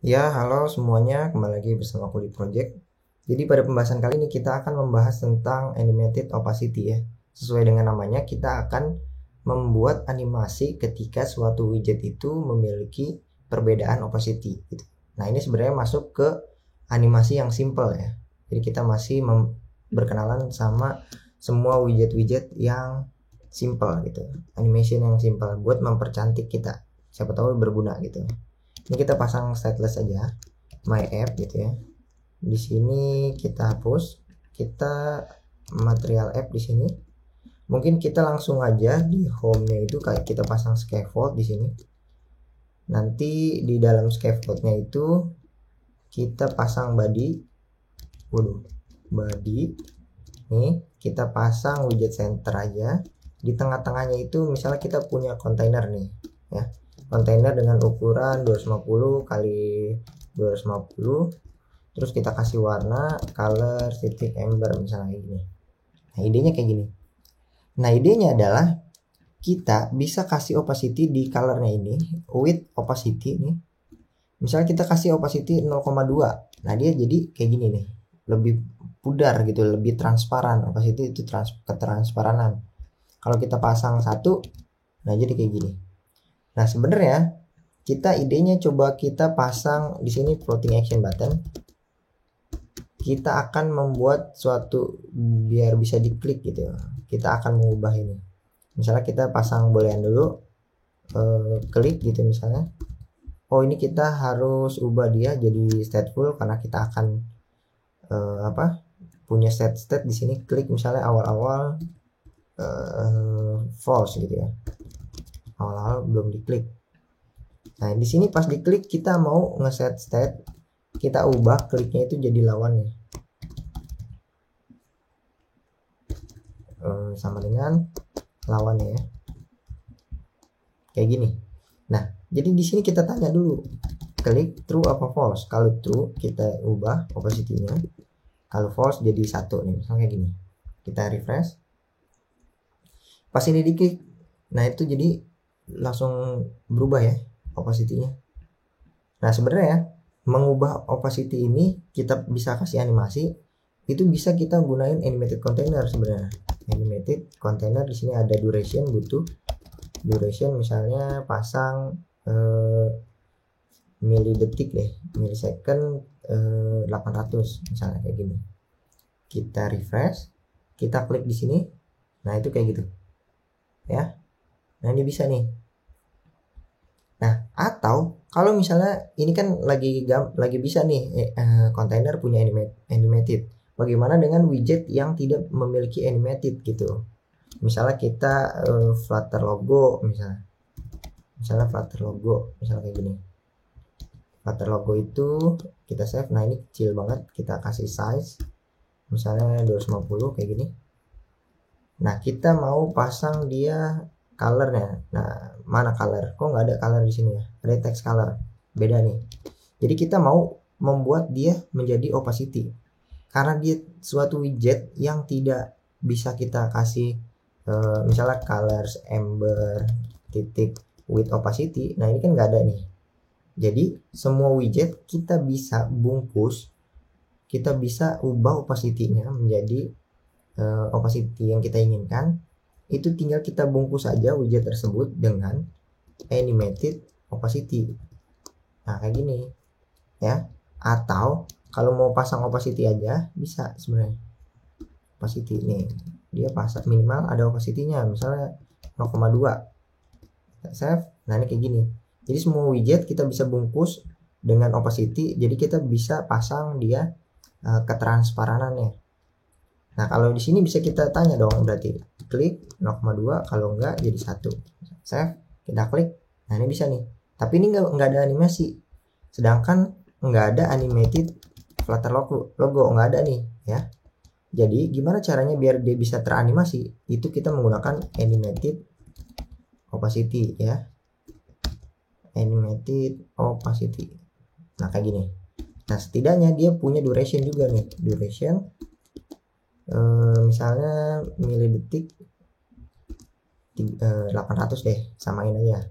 Ya, halo semuanya, kembali lagi bersama aku di Project. Jadi pada pembahasan kali ini kita akan membahas tentang animated opacity ya. Sesuai dengan namanya, kita akan membuat animasi ketika suatu widget itu memiliki perbedaan opacity gitu. Nah, ini sebenarnya masuk ke animasi yang simple ya. Jadi kita masih berkenalan sama semua widget-widget yang simple gitu. Animation yang simple buat mempercantik kita. Siapa tahu berguna gitu. Ini kita pasang stateless aja, my app gitu ya. Di sini kita hapus, kita material app di sini. Mungkin kita langsung aja di home-nya itu kayak kita pasang scaffold di sini. Nanti di dalam scaffold-nya itu kita pasang body. Body. Nih, kita pasang widget center aja. Di tengah-tengahnya itu misalnya kita punya kontainer nih, ya. Kontainer dengan ukuran 250 kali 250. Terus kita kasih warna color titik ember misalnya kayak gini. Nah, idenya kayak gini. Nah, idenya adalah kita bisa kasih opacity di colornya ini, width opacity nih. Misalnya kita kasih opacity 0,2. Nah, dia jadi kayak gini nih. Lebih pudar gitu, lebih transparan. Opacity itu ketransparanan. Kalau kita pasang 1, nah jadi kayak gini. Nah, sebenarnya kita idenya coba kita pasang di sini floating action button. Kita akan membuat suatu biar bisa diklik gitu. Kita akan mengubah ini. Misalnya kita pasang boolean dulu, klik gitu misalnya. Oh, ini kita harus ubah dia jadi stateful karena kita akan punya state di sini. Klik misalnya awal-awal false gitu ya. Awal-awal belum diklik. Nah, di sini pas diklik kita mau ngeset state, kita ubah kliknya itu jadi lawannya. Sama dengan lawannya ya. Kayak gini. Nah, jadi di sini kita tanya dulu. Klik true apa false? Kalau true kita ubah opacity-nya. Kalau false jadi 1 nih, misalnya kayak gini. Kita refresh. Pas ini diklik, nah itu jadi langsung berubah ya opacity-nya. Nah, sebenarnya mengubah opacity ini kita bisa kasih animasi, itu bisa kita gunain animated container sebenarnya. Animated container di sini ada duration, butuh duration misalnya pasang milidetik deh, millisecond 800 misalnya kayak gini. Kita refresh, kita klik di sini. Nah, itu kayak gitu. Ya. Nah, ini bisa nih. Nah, atau kalau misalnya ini kan lagi bisa nih container punya animated. Bagaimana dengan widget yang tidak memiliki animated gitu? Misalnya kita Flutter logo misalnya Flutter logo misalnya kayak gini. Flutter logo itu kita save. Nah, ini kecil banget, kita kasih size misalnya 250 kayak gini. Nah, kita mau pasang dia colornya. Nah, mana color? Kok nggak ada color di sini ya? Ada text color. Beda nih. Jadi kita mau membuat dia menjadi opacity. Karena dia suatu widget yang tidak bisa kita kasih misalnya colors, ember, titik, with opacity. Nah, ini kan nggak ada nih. Jadi semua widget kita bisa bungkus, kita bisa ubah opacity-nya menjadi opacity yang kita inginkan. Itu tinggal kita bungkus aja widget tersebut dengan animated opacity. Nah, kayak gini ya. Atau kalau mau pasang opacity aja bisa sebenarnya. Opacity nih, dia pasang minimal ada opacity-nya misalnya 0,2. Save. Nah, ini kayak gini. Jadi semua widget kita bisa bungkus dengan opacity, jadi kita bisa pasang dia ketransparanannya. Nah, kalau di sini bisa kita tanya dong, berarti klik 0,2, kalau enggak jadi 1. Save, kita klik. Nah, ini bisa nih. Tapi ini enggak ada animasi. Sedangkan enggak ada animated Flutter logo enggak ada nih ya. Jadi gimana caranya biar dia bisa teranimasi? Itu kita menggunakan animated opacity ya. Animated opacity. Nah, kayak gini. Nah, setidaknya dia punya duration juga nih. Duration misalnya milidetik 800 deh, samain aja.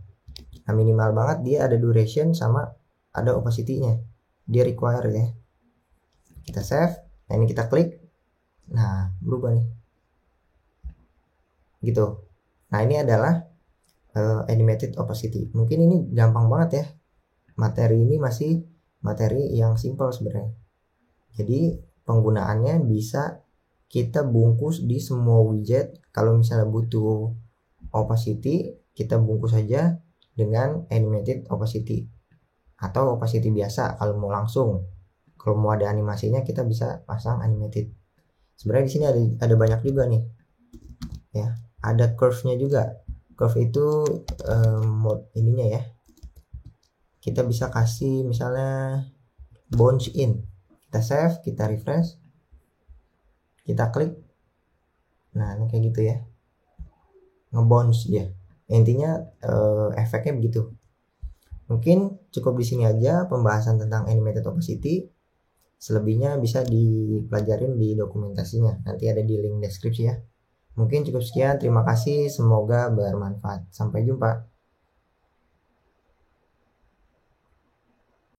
Nah, minimal banget dia ada duration sama ada opacity-nya, dia require ya. Kita save, nah ini kita klik, nah berubah nih gitu. Nah ini adalah animated opacity. Mungkin ini gampang banget ya, materi ini masih materi yang simple sebenarnya. Jadi penggunaannya bisa kita bungkus di semua widget. Kalau misalnya butuh opacity, kita bungkus saja dengan animated opacity atau opacity biasa. Kalau mau langsung, kalau mau ada animasinya, kita bisa pasang animated. Sebenarnya di sini ada banyak juga nih ya, ada curve-nya juga. Curve itu mode ininya ya, kita bisa kasih misalnya bounce in. Kita save, kita refresh, kita klik, nah ini kayak gitu ya, ngebounce dia. Intinya efeknya begitu. Mungkin cukup di sini aja pembahasan tentang animated opacity. Selebihnya bisa dipelajarin di dokumentasinya, nanti ada di link deskripsi ya. Mungkin cukup sekian, terima kasih, semoga bermanfaat. Sampai jumpa.